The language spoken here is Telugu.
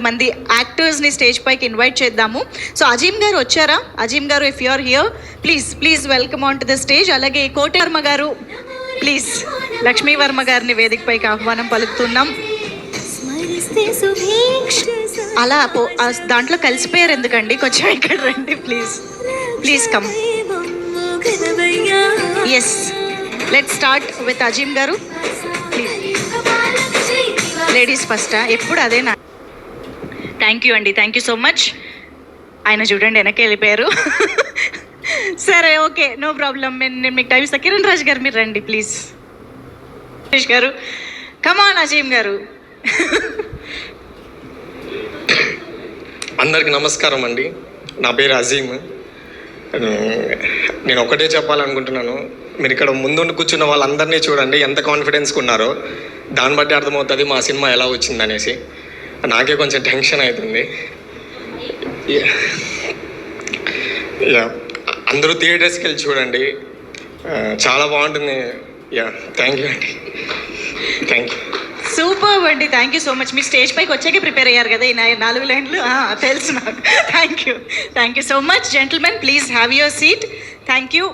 కొంతమంది యాక్టర్స్ని స్టేజ్ పైకి ఇన్వైట్ చేద్దాము. సో అజీమ్ గారు వచ్చారా? Azeem garu, if you are here please welcome on to the stage. అలాగే కోటవర్మ గారు, ప్లీజ్ లక్ష్మీ వర్మ గారిని వేదిక పైకి ఆహ్వానం పలుకుతున్నాం. అలా దాంట్లో కలిసిపోయారు ఎందుకండి, కొంచెం ఇక్కడ రండి please come. Yes, let's start with Azeem garu. Ladies ఫస్టా? ఎప్పుడు అదేనా? థ్యాంక్ యూ అండి, థ్యాంక్ యూ సో మచ్. ఆయన చూడండి వెనక్కి వెళ్ళిపోయారు. సరే, ఓకే, నో ప్రాబ్లం. నేను మీకు టైం ఇస్తాను. కిరణ్ రాజ్ గారు మీరు రండి ప్లీజ్. సురేష్ గారు, కమాన్ అజీమ్ గారు. అందరికి నమస్కారం అండి. నా పేరు అజీమ్. నేను ఒకటే చెప్పాలనుకుంటున్నాను, మీరు ఇక్కడ ముందుండి కూర్చున్న వాళ్ళందరినీ చూడండి ఎంత కాన్ఫిడెన్స్గా ఉన్నారో. దాన్ని బట్టి అర్థమవుతుంది మా సినిమా ఎలా వచ్చిందనేసి. నాకే కొంచెం టెన్షన్ అవుతుంది. అందరూ థియేటర్స్కి వెళ్ళి చూడండి, చాలా బాగుంటుంది. థ్యాంక్ యూ అండి, థ్యాంక్ యూ. సూపర్ అండి, థ్యాంక్ యూ సో మచ్. మీరు స్టేజ్ పైకి వచ్చాకే ప్రిపేర్ అయ్యారు కదా ఈ 4 లైన్లు, తెలుసు నాకు. Thank you so much. Gentlemen, please have your seat. Thank you.